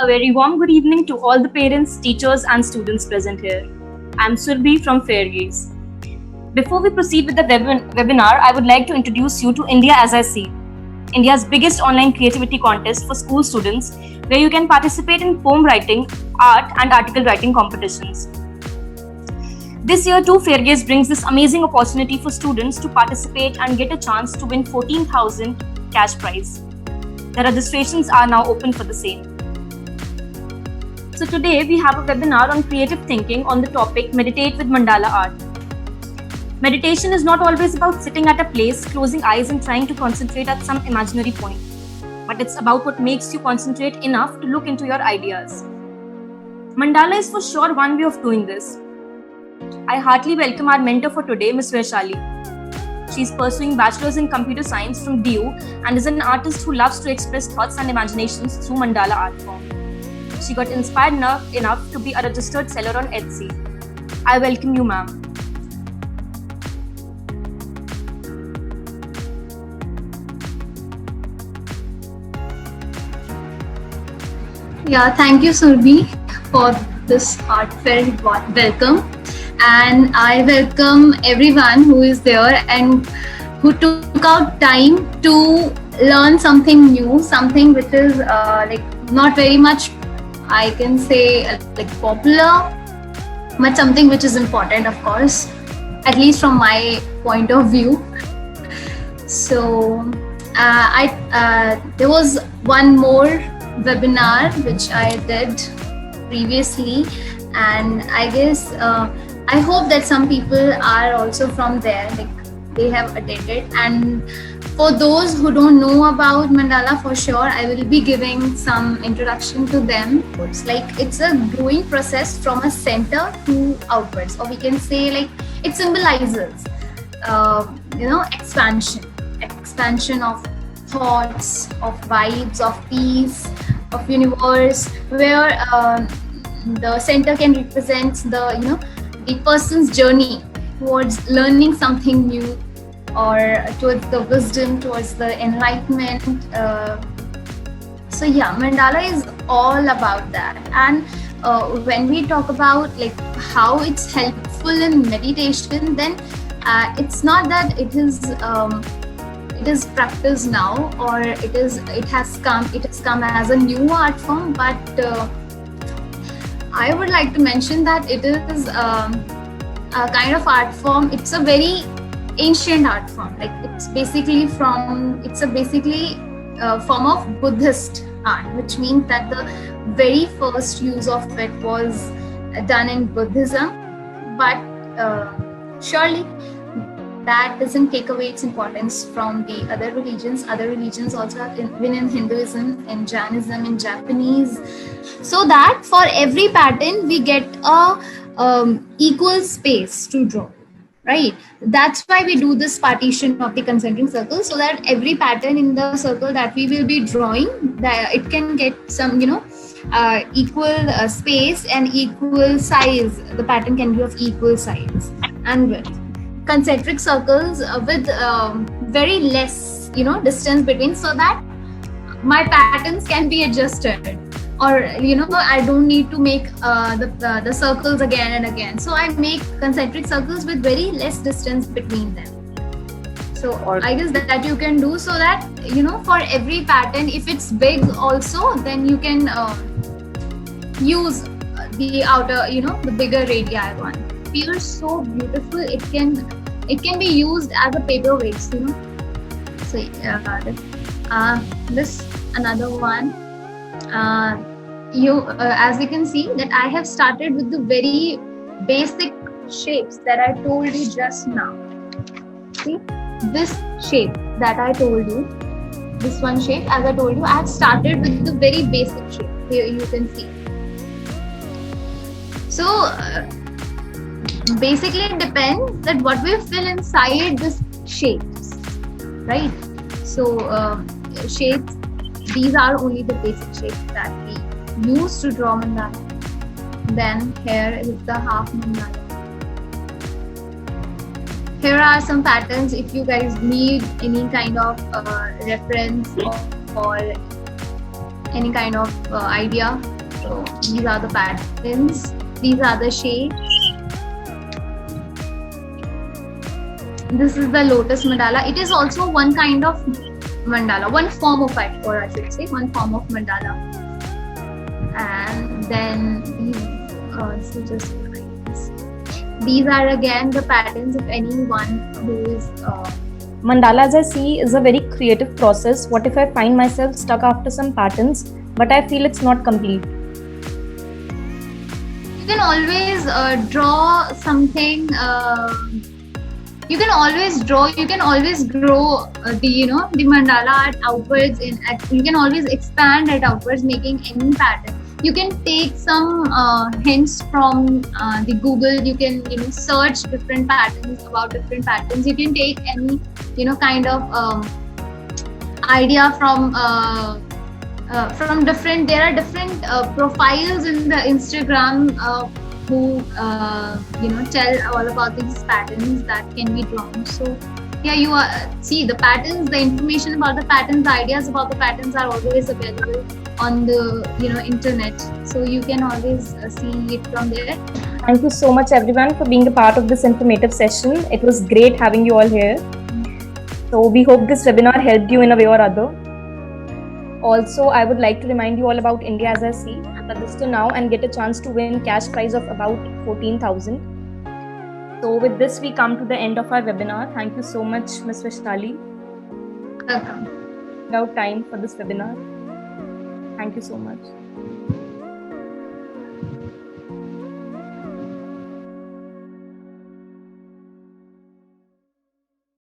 A very warm good evening to all the parents, teachers, and students present here. I'm Surbhi from Fairgaze. Before we proceed with the webinar, I would like to introduce you to India as I See, India's biggest online creativity contest for school students, where you can participate in poem writing, art, and article writing competitions. This year too, Fairgaze brings this amazing opportunity for students to participate and get a chance to win 14,000 cash prize. The registrations are now open for the same. So today we have a webinar on creative thinking on the topic Meditate with Mandala Art. Meditation is not always about sitting at a place, closing eyes and trying to concentrate at some imaginary point, but it's about what makes you concentrate enough to look into your ideas. Mandala is for sure one way of doing this. I heartily welcome our mentor for today, Ms. Vaishali. She is pursuing Bachelor's in Computer Science from DU and is an artist who loves to express thoughts and imaginations through mandala art form. She got inspired enough to be a registered seller on Etsy. I welcome you, ma'am. Yeah, thank you, Surbhi, for this heartfelt welcome. And I welcome everyone who is there and who took out time to learn something new, something which is not very much, I can say, popular, but something which is important, of course, at least from my point of view. So there was one more webinar which I did previously, and I guess I hope that some people are also from there, they have attended. And for those who don't know about mandala, for sure I will be giving some introduction to them. It's a growing process from a center to outwards, or we can say it symbolizes expansion of thoughts, of vibes, of peace, of universe, where the center can represent the person's journey towards learning something new, or towards the wisdom, towards the enlightenment. So yeah, mandala is all about that. And when we talk about how it's helpful in meditation, then it's not that it is practiced now, or it has come as a new art form, but I would like to mention that it is a kind of art form. It's a very ancient art form. It's basically form of Buddhist art, which means that the very first use of it was done in Buddhism. But surely that doesn't take away its importance from the other religions. Other religions also have, even in Hinduism, in Jainism, in Japanese, so that for every pattern we get a equal space to draw, right? That's why we do this partition of the concentric circle, so that every pattern in the circle that we will be drawing, that it can get some equal space and equal size. The pattern can be of equal size and width. Concentric circles with very less distance between, so that my patterns can be adjusted, or I don't need to make the circles again and again. So I make concentric circles with very less distance between them. So I guess that you can do, so that for every pattern, if it's big also, then you can use the outer, the bigger radii one. Feels so beautiful. It can be used as a paperweight, So this another one. As you can see, that I have started with the very basic shapes that I told you just now. See, this shape that I told you, this one shape, as I told you, I have started with the very basic shape. Here you can see. So basically it depends that what we fill inside this shapes, right? So shapes, these are only the basic shapes that we use to draw mandala. Then here is the half mandala. Here are some patterns if you guys need any kind of reference or any kind of idea. So these are the patterns, these are the shapes. This is the lotus mandala. It is also one kind of mandala, one form of it, or I should say one form of mandala. And then so just these are again the patterns of anyone who is Mandala, as I see, is a very creative process. What if I find myself stuck after some patterns, but I feel it's not complete? you can always draw something. You can always draw. You can always grow the mandala art outwards. You can always expand it outwards, making any pattern. You can take some hints from the Google. You can search different patterns about different patterns. You can take any kind of idea from different. There are different profiles in the Instagram who tell all about these patterns that can be drawn. So yeah, you see the patterns, the information about the patterns, the ideas about the patterns are always available on the internet, so you can always see it from there. Thank you so much everyone for being a part of this informative session. It was great having you all here. So we hope this webinar helped you in a way or other. Also, I would like to remind you all about India As I See. Register now and get a chance to win cash prize of about 14,000. So with this, we come to the end of our webinar. Thank you so much, Ms. Vaishali. Welcome. Without time for this webinar. Thank you so much.